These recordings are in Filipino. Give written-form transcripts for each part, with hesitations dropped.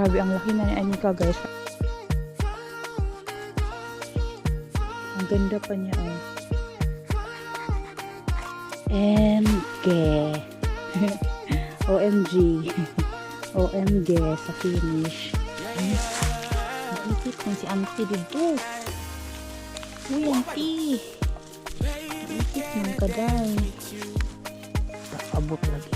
Grabe, ang laki na ni Anika, guys. Ang ganda pa niya, oh. MG. OMG. OMG sa finish. Nakikit na si Auntie dito. Uy, Auntie. Nakikit ng kaday. Abot lagi.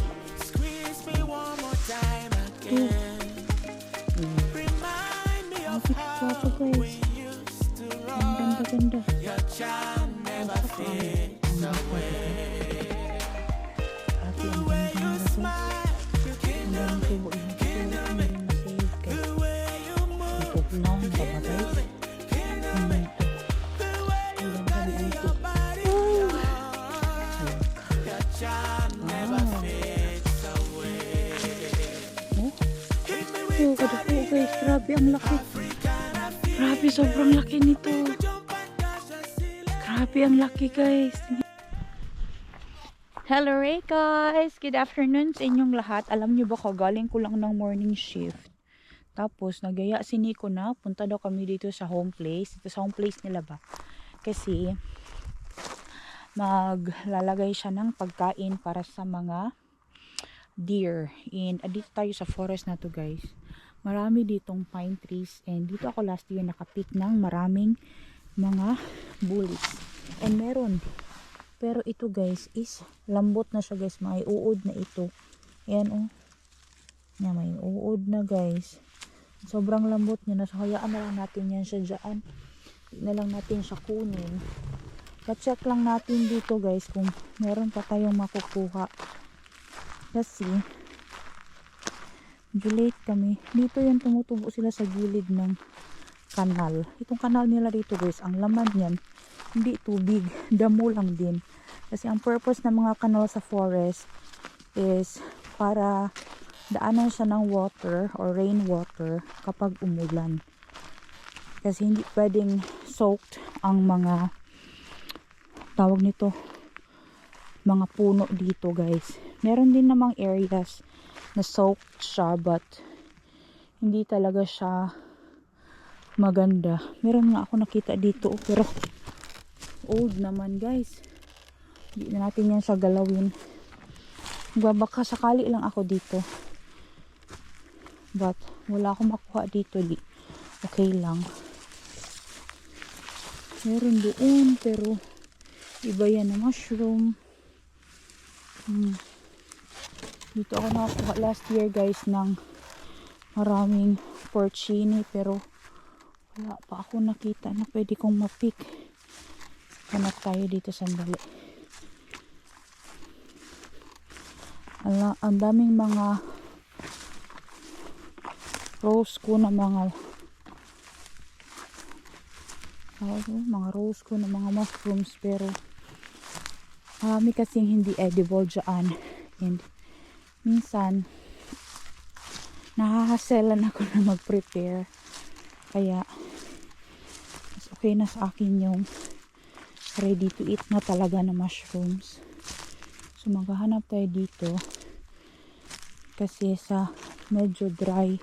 Nakikit ko ako, guys. Ang ganda-ganda. Guys, grabe ang laki. Grabe, sobrang laki nito. Grabe ang laki, guys. Hello Ray guys! Good afternoon sa inyong lahat. Alam nyo ba ko, galing ko lang ng morning shift. Tapos, nagyaya si Nico na. Punta daw kami dito sa home place. Ito sa home place nila ba? Kasi, maglalagay siya ng pagkain para sa mga deer. And dito tayo sa forest na to, guys. Marami ditong pine trees. And dito ako last year nakapick ng maraming mga bullets. And meron. Pero ito, guys, is lambot na siya, guys. May uod na ito. Ayan, oh. Yan, may uod na, guys. Sobrang lambot niya na. So, hayaan na lang natin yan siya dyan. Hindi na lang natin siya kunin. Pa-check lang natin dito, guys, kung meron pa tayong makukuha. Kasi, late kami. Dito yan, tumutubo sila sa gilid ng kanal. Itong kanal nila dito, guys, ang laman yan, hindi tubig. Damo lang din. Kasi ang purpose ng mga kanal sa forest is para daanan siya ng water or rainwater kapag umulan. Kasi hindi pwedeng soaked ang mga tawag nito, mga puno dito, guys. Meron din namang areas na soaked siya, but hindi talaga siya maganda. Meron nga ako nakita dito, pero old naman, guys. Hindi na natin yan siya galawin. Baka sakali lang ako dito, but wala akong makuha dito. Okay lang. Meron doon, pero iba yan na mushroom. Dito ako nakakuha last year, guys, ng maraming porcini, pero wala pa ako nakita na pwede kong mapick. Hanap tayo dito sandali. Ang daming mga rose ko na mga rose ko na mga mushrooms, pero marami kasing hindi edible dyan. And minsan nahahaselan ako na mag-prepare, kaya mas okay na sa akin yung ready to eat na talaga na mushrooms. So maghahanap tayo dito kasi sa medyo dry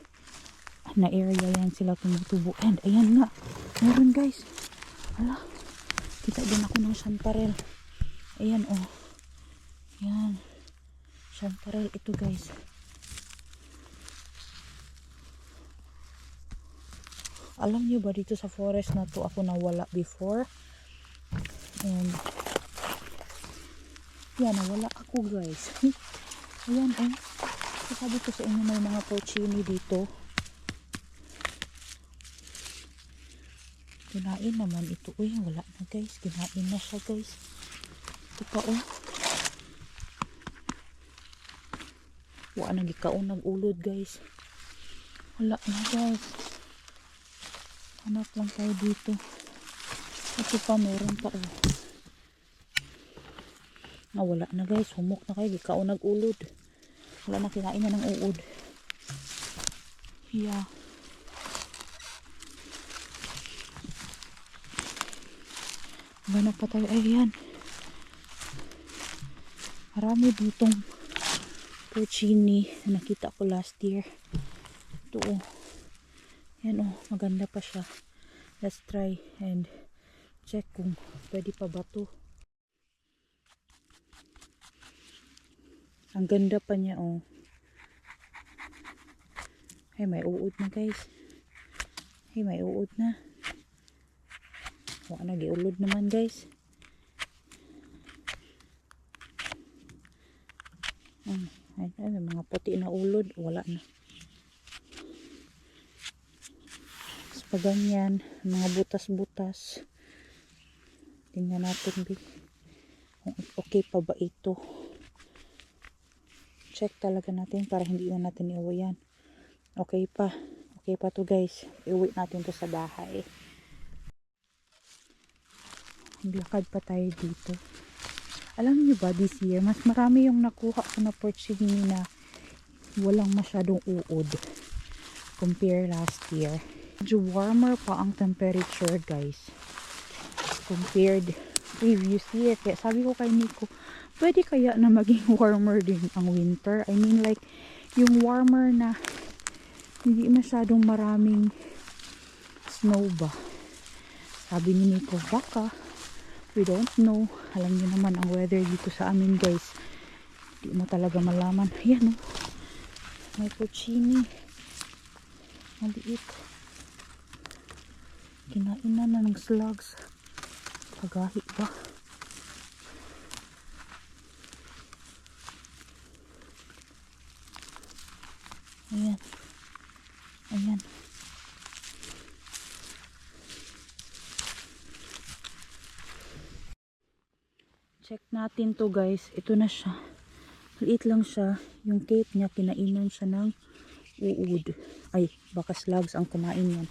na area yan sila tumutubo. And ayan nga, meron, guys. Hala, kita din ako ng chanterelle. Ayan, oh. Ayan, chanterelle ito, guys. Alam niyo ba, dito sa forest na to ako nawala before. And yan, nawala ako, guys. Ayan, oh. Sabi ko sa inyo, may mga porcini dito. Kinain naman ito. Uy, wala na, guys. Kinain na siya, guys. Ito pa, oh. Wala na gikaon nag-ulod, guys. Wala na, guys. Hanap lang tayo dito. Ito pa, meron pa, oh. Wala na, guys. Humok na kayo. Gikaon nag-ulod. Wala na, kinain na ng uod. Yeah. Ganap pa tayo. Ayan. Marami ditong porcini na nakita ko last year. Ito, oh. Yan oh, maganda pa siya. Let's try and check kung pwede pa ba to. Ang ganda pa niya oh. Ay, may uod na guys. Ay, may uod na. Wala na, giulod naman guys. Ay, mga puti na ulod. Wala na. Tapos pa ganyan, mga butas-butas. Tingnan natin kung okay pa ba ito. Check talaga natin para hindi na natin iuwi yan. Okay pa. Okay pa to guys. Iuwi natin to sa bahay. Maglakad pa tayo dito. Alam niyo ba, this year, mas marami yung nakuha ko na porcini na walang masyadong uod compare last year. Medyo warmer pa ang temperature guys compared previous year. Kaya sabi ko kay Nico, pwede kaya na maging warmer din ang winter. I mean like, yung warmer na hindi masyadong maraming snow ba. Sabi ni Nico, baka, we don't know. Alam niyo naman ang weather dito sa amin guys. Hindi mo talaga malaman. Ayan oh. May porcini. Maliit. Kinain na ng slugs. Pagahi ba? Ayan. Ayan. Check natin to guys. Ito na siya. Liit lang siya. Yung cake niya, kinainan siya ng uod. Ay, baka slugs ang kumain yan.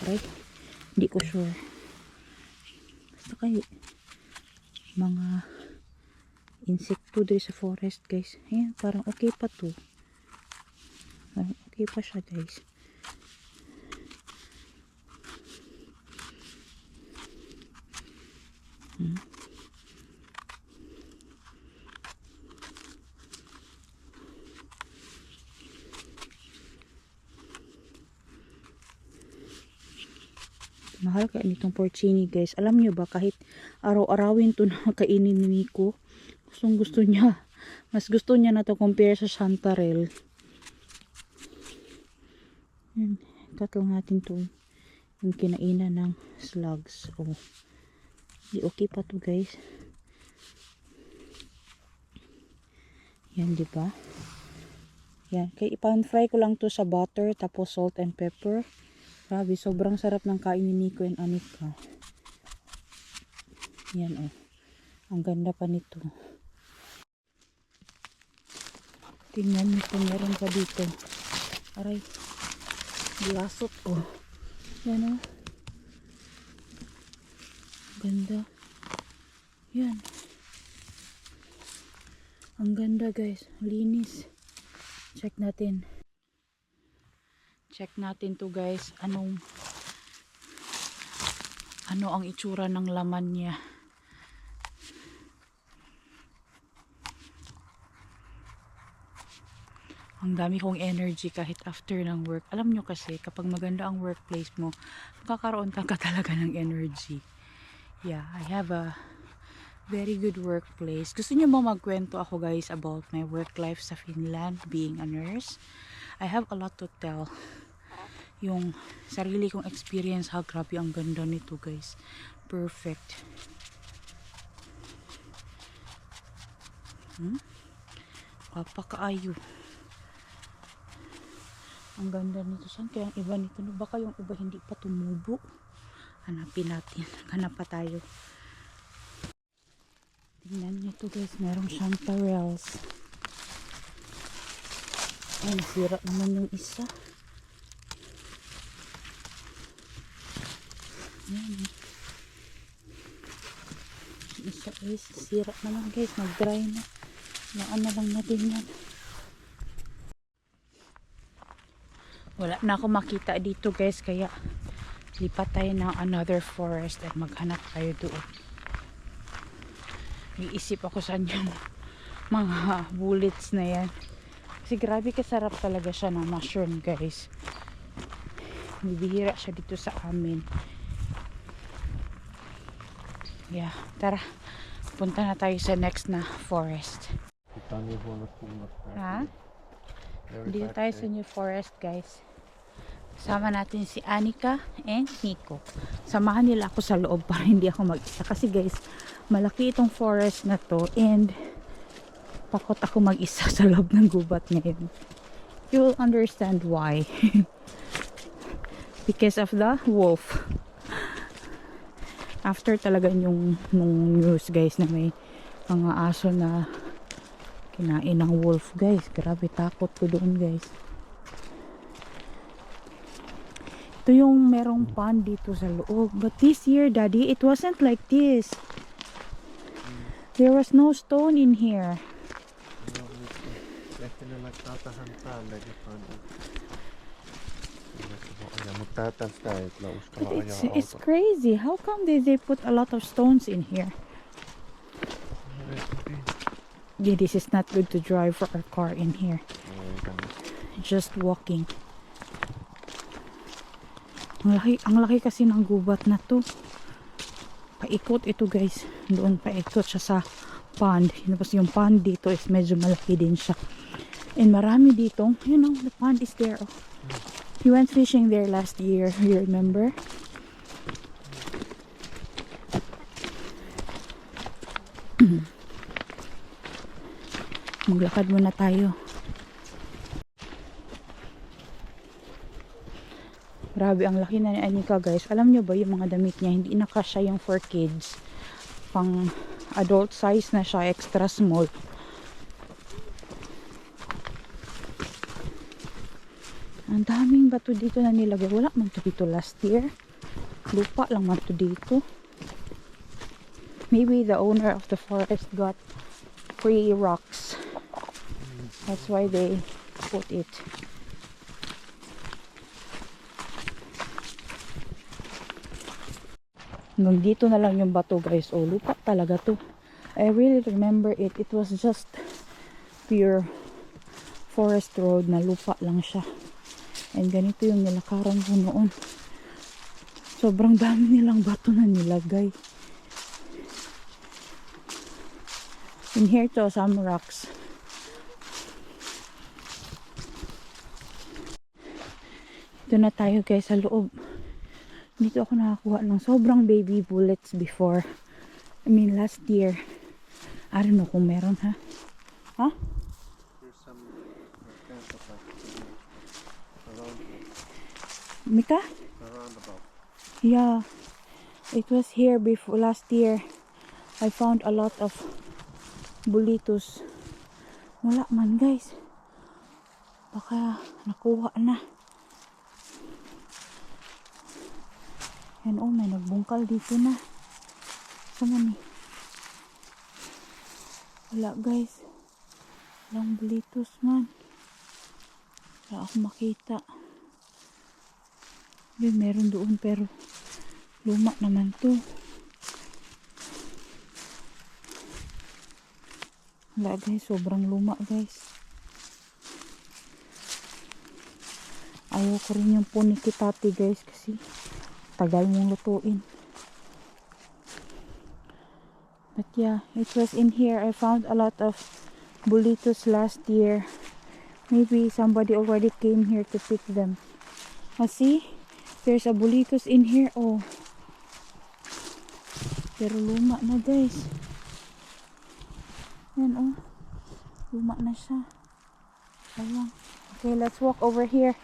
Right? Hindi ko sure. Basta kayo. Mga insekto dito sa forest guys. Ayan, parang okay pa to. Parang okay pa siya guys. Mahal kaya nitong porcini guys. Alam nyo ba, kahit araw-arawin to na kainin ni Nico, gustong gusto niya. Mas gusto niya na to compare sa chanterelle. Yan. Cut lang natin to. Yung kinainan ng slugs. Oh. Di okay pa to guys. Yan, di ba? Yan. Kaya ipan fry ko lang to sa butter, tapos salt and pepper. Grabe, sobrang sarap ng kain ni Nico and Anika. Yan oh. Ang ganda pa nito. Tingnan nyo kung meron pa dito. Aray. Lasot oh. Yan oh. Ganda. Yan. Ang ganda guys. Linis. Check natin. Check natin to guys. Ano ang itsura ng laman niya. Ang dami kong energy kahit after ng work. Alam nyo kasi, kapag maganda ang workplace mo, makakaroon ka talaga ng energy. Yeah, I have a very good workplace. Gusto nyo mo magkwento ako guys about my work life sa Finland, being a nurse? I have a lot to tell. Yung sarili kong experience, grabe ang ganda nito guys. Perfect. Kapakaayo. Ang ganda nito. Saan kaya ang iba nito? Baka yung iba hindi pa tumubo. Hanapin natin. Hanap pa tayo. Tingnan nito guys. Merong chanterelles. Ay, nasira naman yung isa. Ayan. Isa is sira naman guys. Nag-dry na. Laan na lang natin yan. Wala na ako makita dito guys. Kaya lipat tayo ng another forest at maghanap tayo doon. Iisip ako saan yung mga bullets na yan. Kasi grabe kasarap talaga siya ng mushroom guys. Bibihira siya dito sa amin. Yeah, tara. Punta na tayo sa next na forest. Ha? Dito tayo sa New Forest, guys. Sama natin si Anika and Nico. Samahan nila ako sa loob para hindi ako mag-isa. Kasi guys, malaki itong forest na to and takot ako mag-isa sa loob ng gubat ngayon. You will understand why. Because of the wolf. After talaga nung news guys na may mga aso na kinain ng wolf guys. Grabe, takot ko doon guys. Ito yung merong pond dito sa loob. But this year, Daddy, it wasn't like this. There was no stone in here. But it's crazy. How come they put a lot of stones in here? Yeah, this is not good to drive for our car in here. Just walking. Ang laki kasi ng gubat na to. Paikot ito guys. Doon paikot siya sa pond. Tapos yung pond dito is medyo malaki din siya. And marami dito. You know, the pond is there. Oh. We went fishing there last year. You remember? Maglakad muna tayo. Grabe, ang laki na ni Anika guys. Alam nyo ba yung mga damit niya, hindi na kasya yung for kids. Pang adult size na siya, extra small. Ang daming bato dito na nilagay. Wala man to dito last year. Lupa lang man to dito. Maybe the owner of the forest got free rocks. That's why they put it. Hanggang dito na lang yung bato guys. Oh, lupa talaga to. I really remember it. It was just pure forest road na lupa lang siya. And ganito yung nilakaran ko noon. Sobrang dami nilang bato na nilagay. In here to some rocks. Ito na tayo guys sa loob. Dito ako nakakuha ng sobrang baby bullets before. I mean last year. I don't know kung meron ha. Huh? There's some kinds of like around Mika? about. Yeah. It was here before last year. I found a lot of bulitos. Wala man guys. Baka nakuha na. And oh, may nagbungkal dito na. Sama ni. Wala guys. Walang bulitos man. Wala ako makita. Meron doon pero luma naman to. Wala guys, sobrang luma guys. Ayaw ko rin yung punikitati guys kasi tagal mong lutuin. But yeah, it was in here. I found a lot of bulitos last year. Maybe somebody already came here to pick them. See? There's a bulitos in here. Oh. Pero luma na guys. Yan oh. Luma na siya. Ayan. Okay, let's walk over here.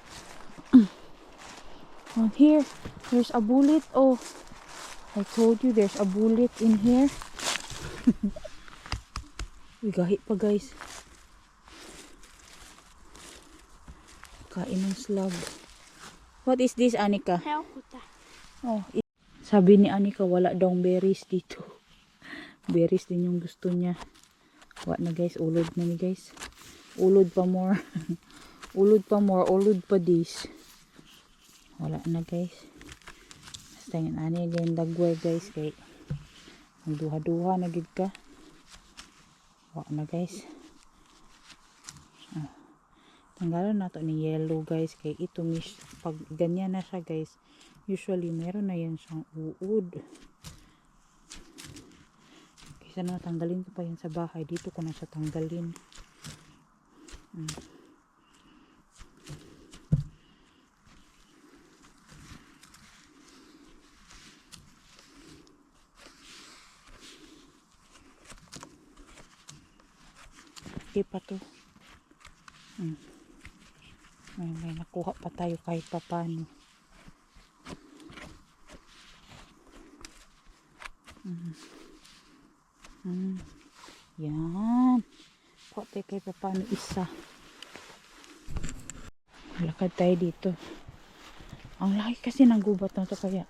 On here, there's a bullet. Oh, I told you there's a bullet in here. Gahi pa guys. Kain ng slug. What is this, Anika? Oh, sabi ni Anika wala daw berries dito. Berries din yung gusto niya. Wala na guys, ulod na ni guys. Ulod pa more. Ulod pa more, ulod pa this. Wala na guys. Basta yun ani again dagway guys kay magduha-duha na gid ka. Wala na guys. Tanggalan na to ni yellow guys kay ito pag ganyan na siya guys, usually meron na yan siyang uod. Kaysa na tanggalin ko pa yan sa bahay, dito ko na siya tanggalin. Okay pa to. May nakuha pa tayo kahit papano. Yan. Kuha tayo kahit papano isa. Lakad tayo dito. Ang laki kasi ng gubat na to, kaya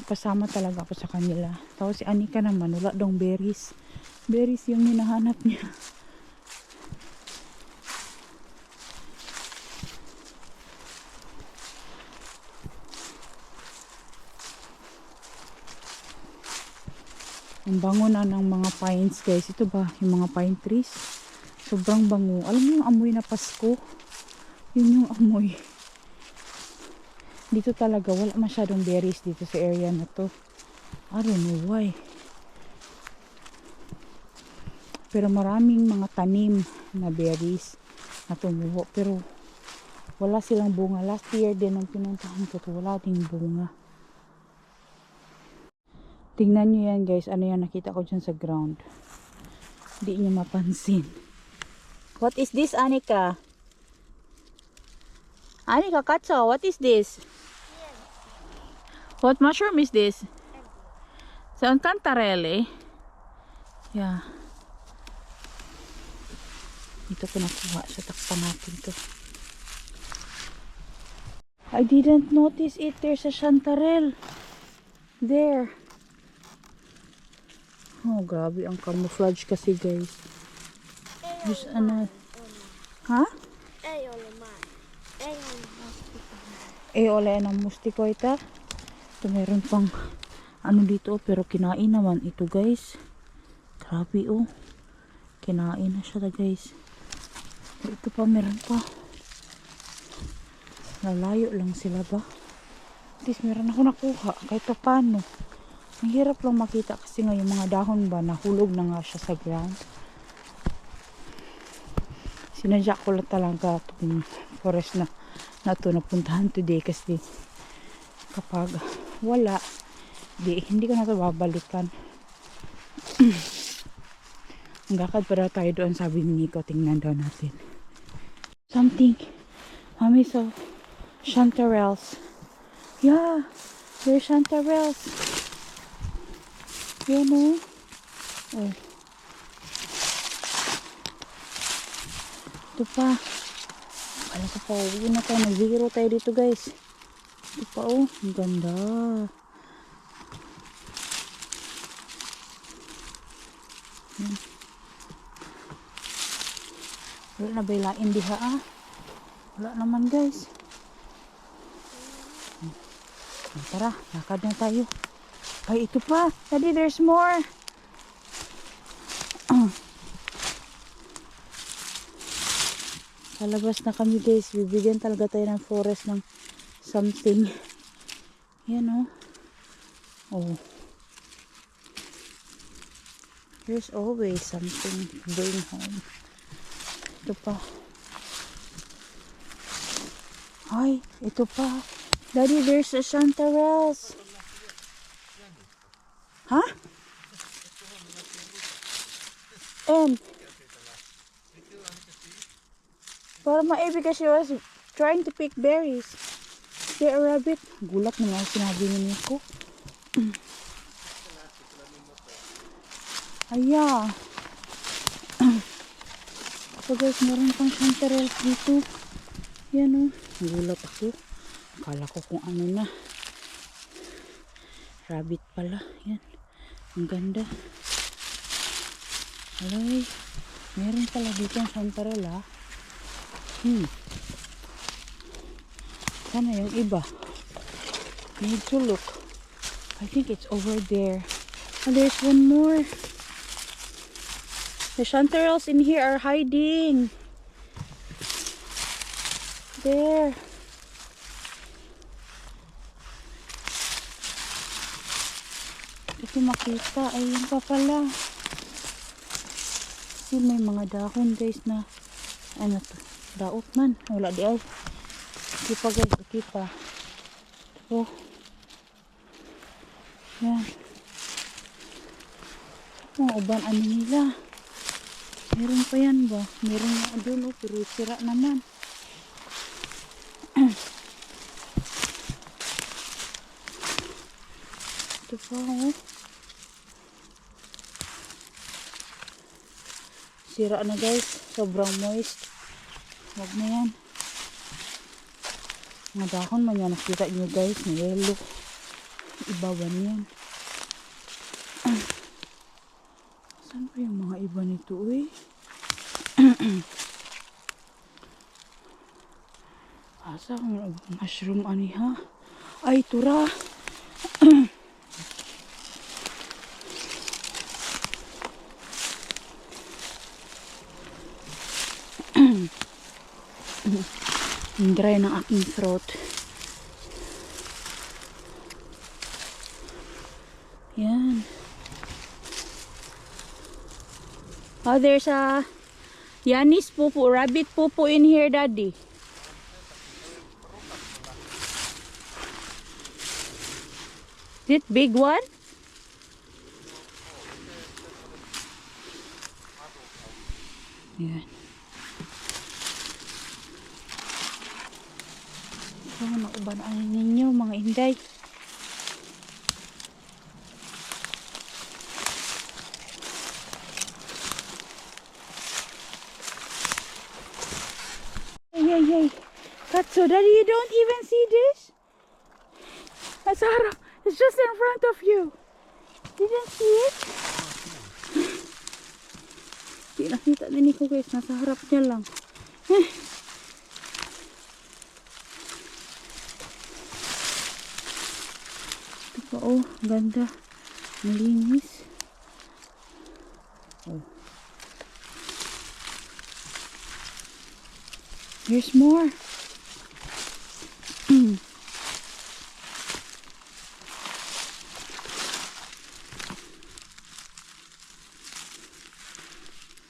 pasama talaga ako sa kanila. Tapos si Anika naman, wala dong berries. Berries yung hinahanap niya. Ang bango na ng mga pines guys. Ito ba yung mga pine trees? Sobrang bango. Alam mo yung amoy na Pasko? Yun yung amoy. Dito talaga wala masyadong berries dito sa area na to. I don't know why. Pero maraming mga tanim na berries na tumubo. Pero wala silang bunga. Last year din nung pinuntahan ko to, wala ding bunga. Tingnan nyo yan guys. Ano yan nakita ko dyan sa ground. Hindi nyo mapansin. What is this, Anika? Anika Katso, what is this? What mushroom is this? Sa cantarelle. Yeah. Ito ko nakuha. Sa takpan natin to. I didn't notice it. There's a chanterelle. There. Oh, grabe ang camouflage kasi guys. There's ano. Ha? Ole ng mustiko ita. Ito meron pang ano dito, pero kinain naman ito guys. Grabe oh. Kinain na siya guys. Ito pa meron pa. Lalayo lang sila ba? At least meron ako nakuha kahit pa paano. Ang hirap lang makita kasi nga yung mga dahon ba nahulog na nga siya sa ground. Sinadya ko lang talaga itong forest na ito napuntahan today kasi kapag wala, hindi ko na ito babalikan. Magkakad pa daw tayo doon, sabi ni Nico. Tingnan daw natin. Something. Mommy saw chanterelles. Yeah, there's chanterelles. Yan o. Oh. Ito pa. Alam ko pa, yun na tayo. Nag-zero tayo dito guys. Ito pa oh. Ang ganda. Yan. Wala na baylain diha ah. Wala naman guys. Tara, lakad na tayo. Ay, ito pa. Daddy, there's more. Kalabas na kami guys. Bibigyan talaga tayo ng forest ng something. Yan oh. Oh. There's always something to bring home. Ito pa. Ay, ito pa. Daddy, there's a chanterelles. Huh? And para maibi kasi she was trying to pick berries. There a rabbit. Gulat na nga sinabi ni Nico. Aya. So guys, meron pang chanterelles dito. Yan o. Gulat ako. Akala ko kung ano na. Rabbit pala. Yan. Ang ganda. Alay. Meron pala dito ang chanterelle ah. Sana yung iba. Need to look. I think it's over there. Oh, there's one more. The chanterelles in here are hiding. There. Ito makita. Ayun pa pala. Kasi may mga dahon guys na ano to. Daot man. Wala di ay. Di pa guys. Di pa. Ito. Yan. Mga uban ano nila. Meron pa yan ba? Meron nga doon oh. Pero sira naman. Ito pa oh. Sira na guys. Sobrang moist. Huwag na yan. Mga dahon man yan. Nakita nyo guys. May yellow. Ibawan yan. Saan pa yung mga iba nito eh? Asa ang mushroom ani ha? Ay tura. Dry ng aking throat. Yan. Oh, there's a Yanis pupu, rabbit pupu in here, Daddy. Is it big one? Yan. Ano uban ano ninyo mga inday? Hey. Katso, Daddy, you don't even see this? Asara, it's just in front of you. Didn't see it? Di nakita din ko guys, nasa harap niya lang. Ito pa oh, ganda. Malinis. Oh. There's more.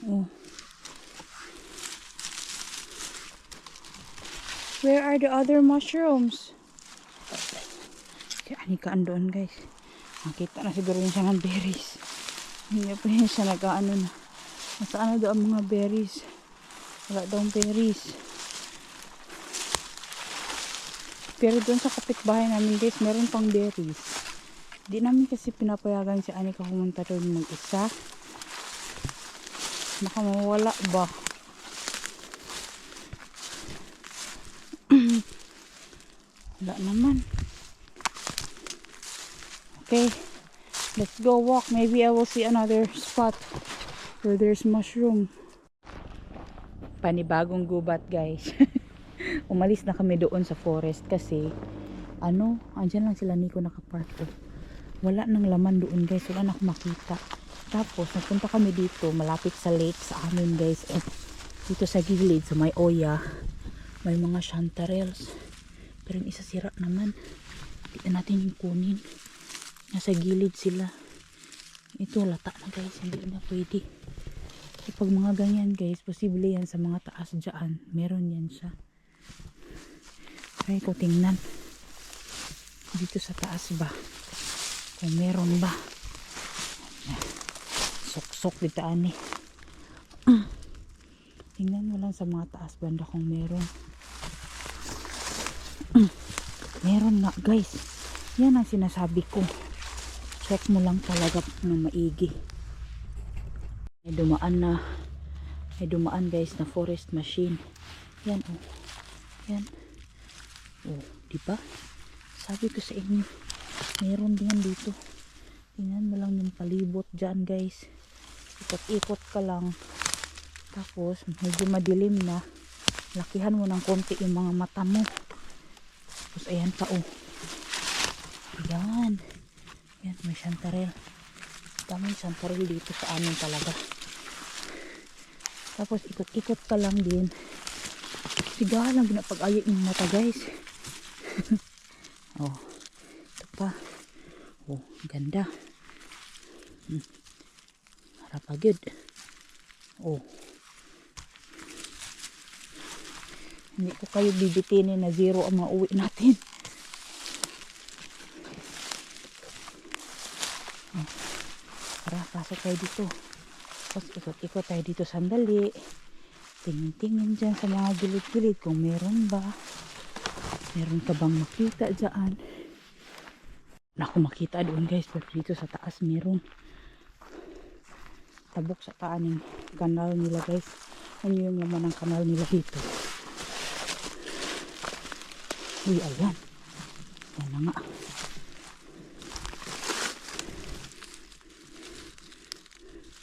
Oh. Where are the other mushrooms? Kaya ani ka andoon guys. Nakita na siguro yun siya ng berries. Hindi pa yun siya nag-ano na. Nasaan na daw ang mga berries? Wala daw berries. Pero doon sa kapitbahay namin guys, meron pang berries. Di namin kasi pinapayagan si Anika pumunta doon mag-isa. Baka mawala ba? Wala naman. Okay, let's go walk. Maybe I will see another spot where there's mushroom. Panibagong gubat guys. Umalis na kami doon sa forest kasi andyan lang sila Nico nakapark oh. Wala nang laman doon guys, wala na akong makita. Tapos nagpunta kami dito malapit sa lake sa amin guys dito sa gilid sa may oya may mga chanterelles pero yung isa sira naman. Hindi natin yung kunin, nasa gilid sila. Ito lata na guys, hindi na pwede. Pag mga ganyan guys, posible yan sa mga taas dyan, meron yan siya. Try ko tingnan dito sa taas ba kung meron ba. Sok dito ani. Tingnan mo lang sa mga taas banda kung meron. Meron nga guys, yan ang sinasabi ko. Check mo lang talaga ng maigi. May dumaan guys na forest machine. Yan oh. Yan. Oh, di ba? Sabi ko sa inyo, meron din dito. Tingnan mo lang yung palibot diyan, guys. Ikot-ikot ka lang. Tapos, medyo madilim na. Lakihan mo ng konti yung mga mata mo. Tapos, ayan pa, oh. Ayan. Ayan, may chanterelle. Daming chanterelle dito sa amin talaga. Tapos, ikot-ikot ka lang din. Sigahan lang ginapag-ayik ng mata guys. Oh, ito pa. Oh, ganda. Harap agad. Oh. Hindi ko kayo bibitinin na zero ang mga uwi natin. Oh. Tara, pasok tayo dito. Tapos ikot-ikot tayo dito sandali. Tingin-tingin dyan sa mga gilid-gilid kung meron ba. Meron ka bang makita dyan? Naku, makita doon guys. Pero dito sa taas meron. Tabok sa taan ng kanal nila guys. Ano yung laman ng kanal nila dito? Uy, ayan. Ayan na nga.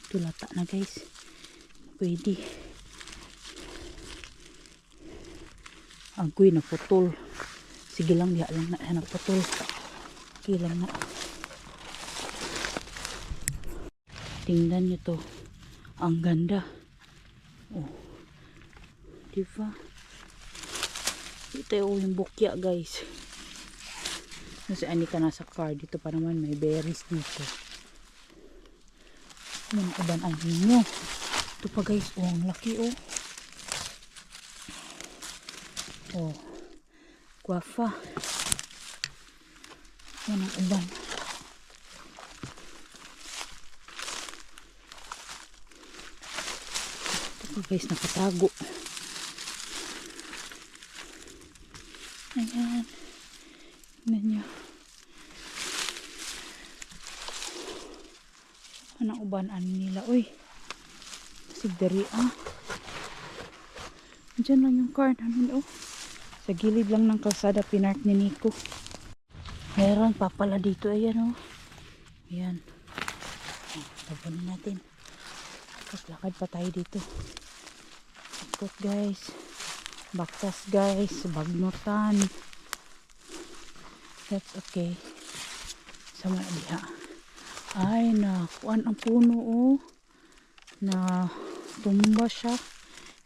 Tulata na guys. Pwede. Agoy, naputol. Sige lang, diya lang na naputol. Okay lang na. Tingnan nyo to. Ang ganda. Oh. Diba? Ito yung bukya guys. Kasi ani ka nasa car. Dito pa naman may berries dito. Yan, uban ninyo. Ito pa guys. Oh, ang laki oh. Oh. Guava. Yan ang uban. Ito pa guys, nakatago. Ayan. Tignan nyo. Anong ubanan nila? Uy. Sigdari ah. Diyan lang yung car namin oh. Sa gilid lang ng kalsada pinark ni Nico. Meron pa pala dito. Ayan oh. Ayan. Tabunin natin. Tapos lakad pa tayo dito. Ikot guys. Baktas guys, bagnutan. That's okay. Sama na diha. Ay, nakuan ang puno oh. Na tumba siya.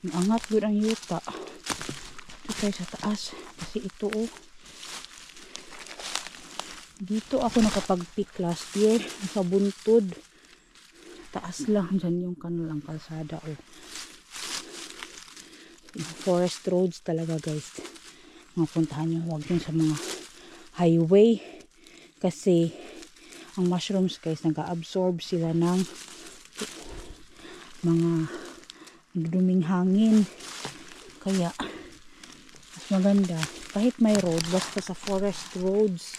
Ang angat yun ang yuta. Ito tayo sa taas. Kasi ito oh. Dito ako nakapag-pick last year. Sa buntod. Taas lang. Dyan yung kanilang kalsada oh. Forest roads talaga guys. Mga puntahan nyo, huwag yung sa mga highway kasi ang mushrooms guys nag-absorb sila ng mga duming hangin, kaya mas maganda kahit may road basta sa forest roads,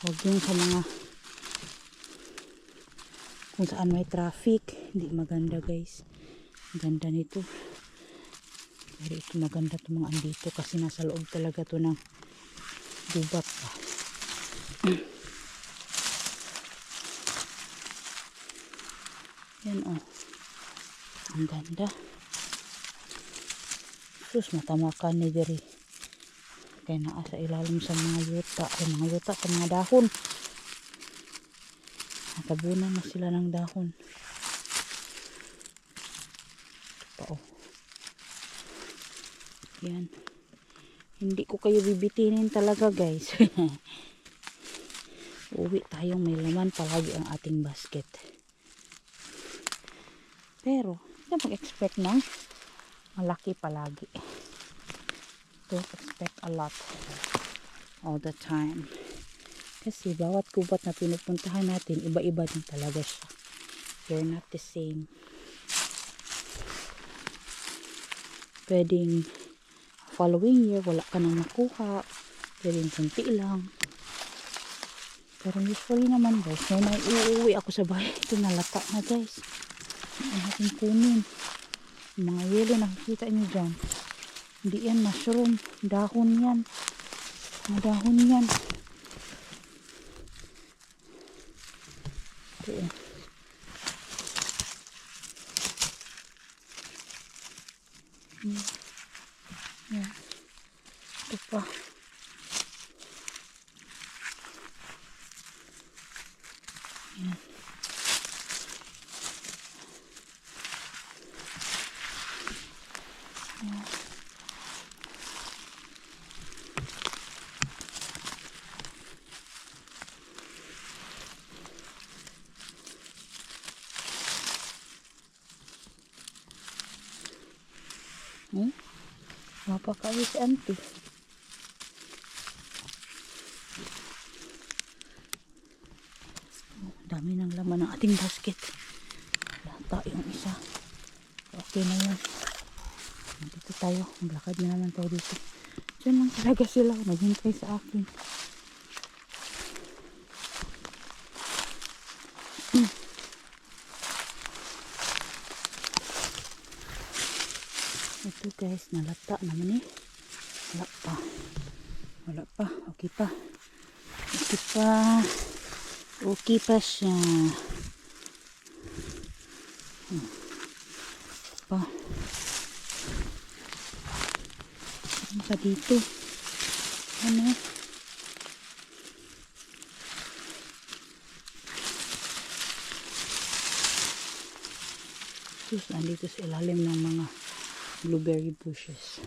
huwag yung sa mga kung saan may traffic. Hindi maganda guys. Ganda nito. Pero ito maganda itong mga andito kasi nasa loob talaga to ng gubat pa. Yan oh. Ang ganda. Sus, matamakan ni diri. Kaya naa sa ilalim sa mga yuta. Ay, mga yuta sa mga dahon. Natabunan na sila ng dahon. Ito pa oh. Yan. Hindi ko kayo bibitinin talaga guys. Uwi tayong may laman palagi ang ating basket. Pero, hindi mag-expect ng malaki palagi. Don't expect a lot all the time. Kasi bawat gubat na pinupuntahan natin, iba-iba din talaga siya. They're not the same. Pwedeng following year, wala ka nang makuha. Pwedeng kunti lang. Pero usually naman guys, may uuwi ako sa bahay. Ito nalata na guys. Ang natin kunin. Yung mga yelo nakikita nyo dyan. Hindi yan mushroom. Dahon yan. Mga dahon yan. Ito yan. Yan. Ito pa. Yan. Mapakawi si auntie. Dami ng laman ng ating basket. Lata yung isa. Okay na yan. Dito tayo. Maglakad na naman tayo dito. Diyan lang talaga sila. Naghintay sa akin. Ito guys, nalata naman eh. Wala pa. Wala pa. Okay pa. Okay pa. Okay pa siya. Pa. Ano pa dito? Ano? Sus, nandito sa ilalim ng mga blueberry bushes.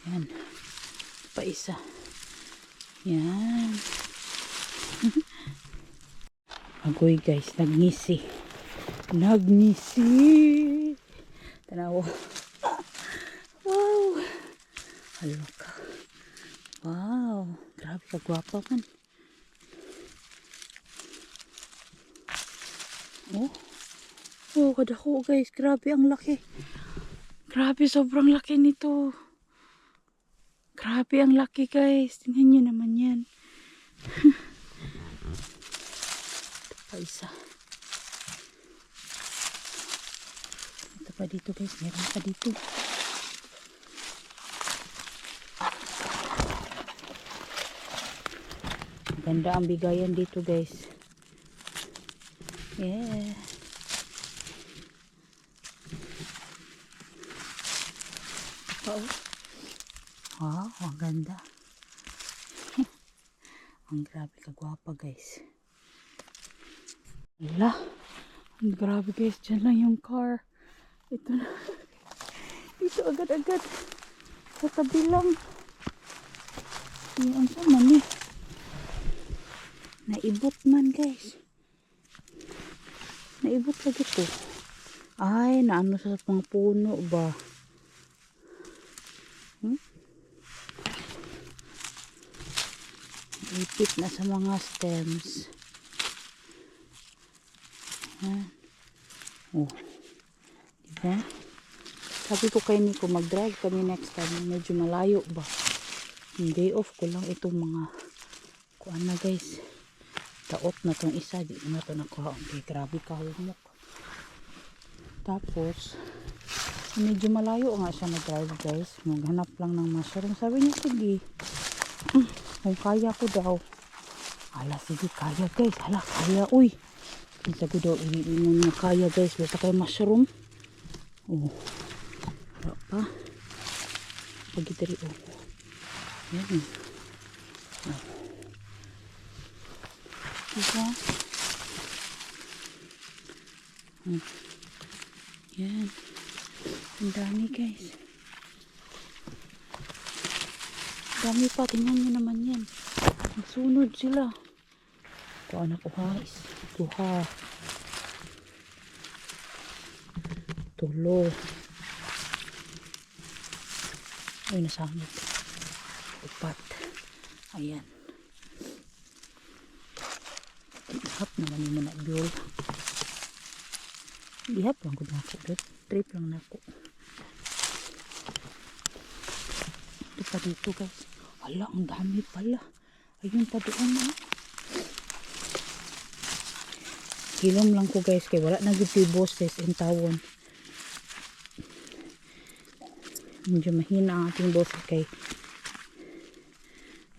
Yan. Pa isa. Yan. Agoy guys, nagngisi. Nagngisi. Tanaw. Wow. Halo ka. Wow. Grabe ka gwapa man. Oh. Oh, kadako guys. Grabe ang laki. Grabe, sobrang laki nito. Grabe ang laki guys. Tingnan nyo naman yan. Ito pa isa. Ito pa dito guys. Meron pa dito. Ganda ang bigayan dito guys. Yeah. Oh. Wow, ang ganda. Ang grabe kagwapa guys. Wala. Ang grabe guys. Diyan lang yung car. Ito na. Dito agad-agad. Sa tabi lang. Yan sa man eh. Naibot man guys. Naibot lagi to. Ay, naano sa mga puno ba? Ipit na sa mga stems. Yan. Oh. Diba? Sabi ko kay Nico, mag-drive kami next time. Medyo malayo ba? Yung day off ko lang itong mga kuan na guys. Taot na tong isa. Di na ito nakuha. Okay, grabe kahumok. Tapos, medyo malayo nga siya mag-drive guys. Maghanap lang ng mushroom. Sabi niya, sige. Kung kaya ko daw. Ala, sige, kaya guys. Ala, kaya. Uy. Isa ko daw, iniinom na kaya guys. Basta kayo mushroom. Oh. Wala pa. Pagitari, oh. Yan. Oh. Diba? Yan. Ang dami guys. Dami pa, tingnan nyo naman yan. Nagsunod sila. Kuha na ko guys. Duha. Tulo. Ay, nasangit. Upat. Ayan. Ihap naman yung muna biol. Ihap lang ko na ako. Trip lang na ako. Ito pa dito guys. Wala, ang dami pala. Ayun pa doon na. Hilom lang ko guys. Kaya wala naging boses in tawon. Medyo mahina ang ating boses kay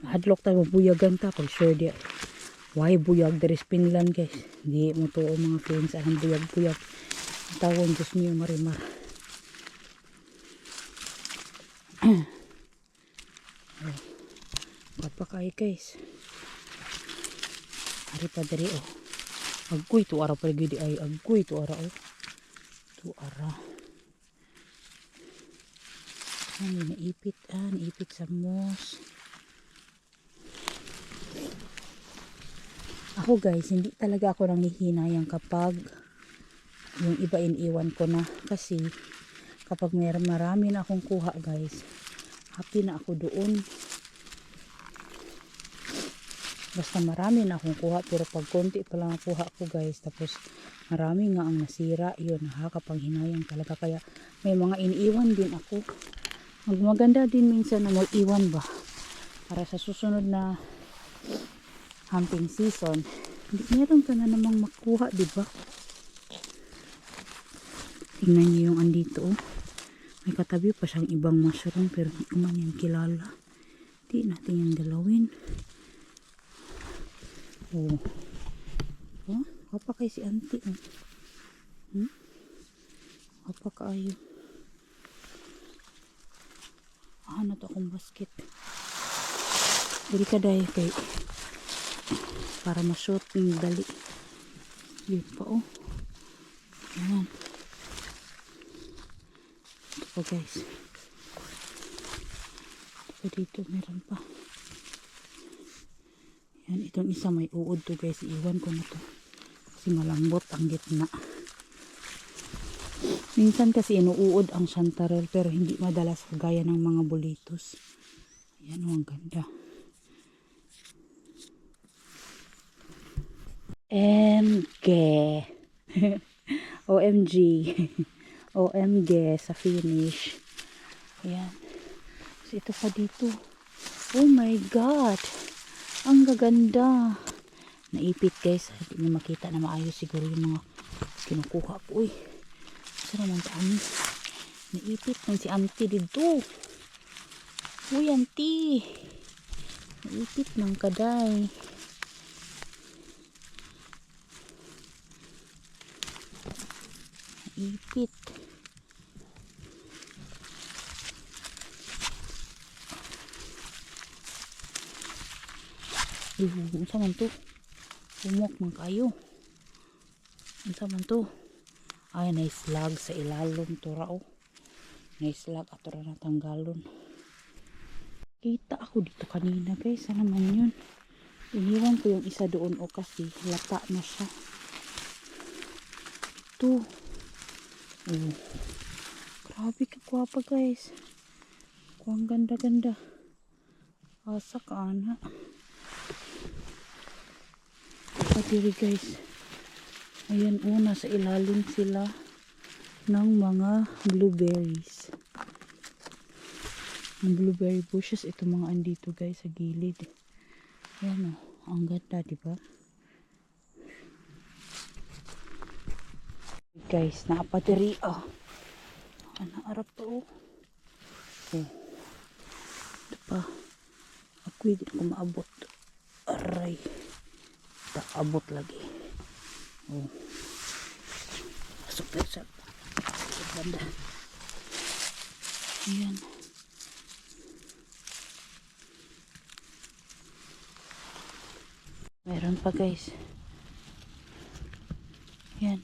hadlock tayo. Buyagan ta. Pag sure di. Why buyag? There is Finland guys. Di mo to mga friends. Anong buyag-buyag. Tawon. Diyos niyo marimar. Pagpakay guys. Hari pa dari oh. Agkoy to ara pa gidi ay. Agkoy to ara oh. To ara. Ay, naipit naipit sa moss. Ako guys, hindi talaga ako nanghihinayang kapag Yung iba iniwan ko na kasi kapag marami na akong kuha guys, happy na ako doon. Basta marami na akong kuha, pero pag konti pa lang ang kuha ko guys, tapos marami nga ang nasira, yun, nakakapanghinayang talaga. Kaya may mga iniiwan din ako. Maganda din minsan na mag-iwan ba, para sa susunod na hunting season, meron ka na namang makuha, diba? Tingnan niyo yung andito, oh. May katabi pa siyang ibang mushroom, pero hindi ko man yan kilala. Hindi natin yung galawin. Oh. Oh, apa kay si auntie, oh. Apa kaayo. Na to akong basket. Dili ka dahi kay para ma-shoot yung dali. Yun pa, oh. Ayan. Ito pa guys. Ito pa dito, meron pa. Yan, itong isa may uod to guys. Iwan ko na to. Kasi malambot ang gitna. Minsan kasi inuuod ang chanterelle pero hindi madalas kagaya ng mga bulitos. Ayan, oh, ang ganda. MG. OMG. OMG sa finish. Ayan. So, ito pa dito. Oh my God. Ang gaganda. Naipit guys. Hindi nyo makita na maayos siguro yung mga kinukuha ko. Uy. Saan naman kami? Naipit ng si auntie dito. Uy auntie. Naipit ng kaday. Naipit. Unsa man to? Humok man kayo. Unsa man to? Ay, naislag sa ilalom to rao. Naislag ato ra natanggalon. Kita ako dito kanina guys. Ano naman yun? Iniwan ko yung isa doon o kasi lata na siya. Ito. Oh. Grabe ka gwapa guys. Ang ganda-ganda. Asa ka ana. Patiri guys. Ayan, nasa ilalim sila ng mga blueberries. Ang blueberry bushes, ito mga andito guys sa gilid. Ayan, oh, ang ganda, diba? Guys, naapatiri, oh. Ano, arap to, oh. Oh. Ito pa. Ako hindi ko maabot. Aray. Abot lagi. Oh. Super sa banda. Ayan. Meron pa guys. Ayan.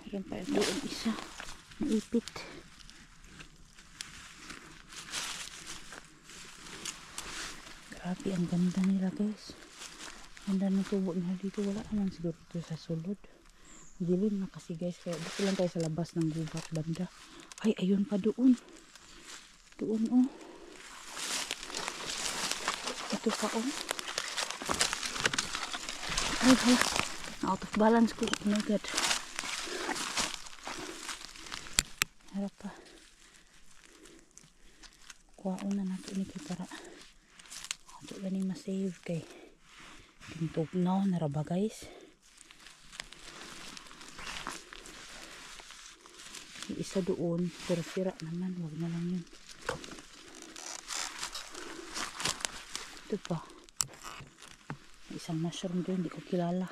Meron pa doon isa. Naipit. Grabe ang ganda nila guys. Ganda ng tubo na dito. Wala naman siguro ito sa sulod. Dilim na kasi guys. Kaya dito lang tayo sa labas ng gubat banda. Ay, ayun pa doon. Doon, oh. Ito pa, oh. Ay, hala. Out of balance ko. Oh my God. Harap pa. Kuhaon na nato ni kay para ato gani ma-save kay tugnaw na raba guys. Yung isa doon pero sira naman, wag na lang yun. Ito pa, may isang mushroom doon, hindi ko kilala.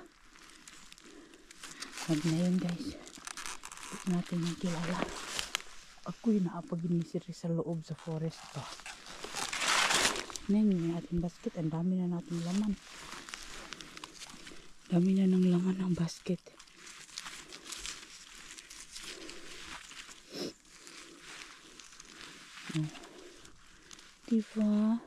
Wag na yun guys, hindi natin yung kilala. Ako'y naapaginisiri sa loob sa forest pa. Ngayon yung ating basket, ang dami na natin laman. Dami na ng laman ng basket. Oh. Diba?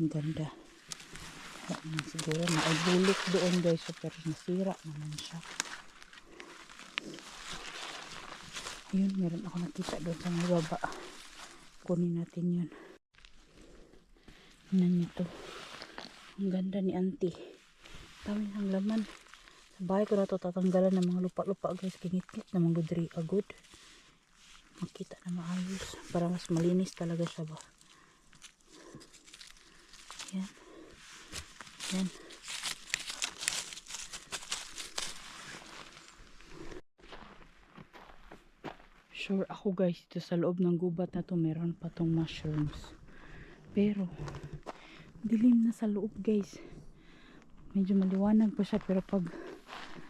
Ang ganda. Siguro na ay bulik doon guys. So, pero nasira naman siya. Yun, meron ako nakita doon sa may baba. Kunin natin yun. Tingnan nito. Ang ganda ni auntie. Dami ng laman. Sa bahay ko na ito tatanggalan ng mga lupa-lupa guys. Kinitlit na mga gudri agud. Makita na maayos. Para mas malinis talaga siya ba. Yan. Yan. Sure ako guys, dito sa loob ng gubat na to meron pa tong mushrooms. Pero dilim na sa loob guys. Medyo maliwanag pa siya pero pag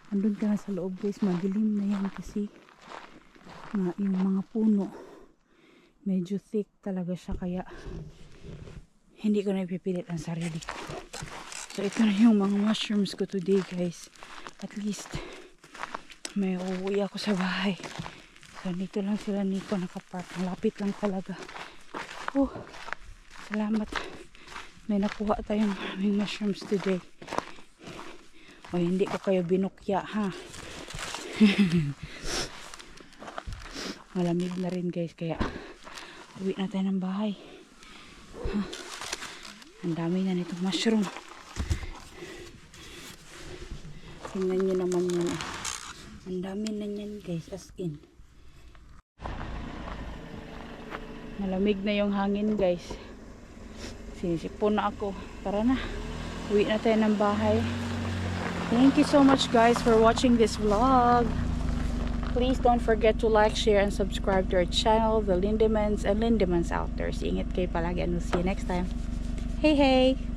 andun ka na sa loob guys, madilim na yan kasi nga yung mga puno medyo thick talaga siya kaya hindi ko na ipipilit ang sarili ko. So ito na yung mga mushrooms ko today guys. At least may uuwi ako sa bahay. So, dito lang sila Nico nakapark. Malapit lang talaga. Salamat. May nakuha tayong maraming mushrooms today. O, hindi ko kayo binukya, ha? Malamig na rin, guys. Kaya, uwi na tayo ng bahay. Ang dami na nitong mushroom. Tingnan nyo naman yan. Ang dami na yan, guys. As in. Malamig na yung hangin guys. Sinisipon na ako. Tara na. Uwi na tayo ng bahay. Thank you so much guys for watching this vlog. Please don't forget to like, share, and subscribe to our channel, The Lindemans and Lindemans Outdoors. Ingat kayo palagi and we'll see you next time. Hey, hey!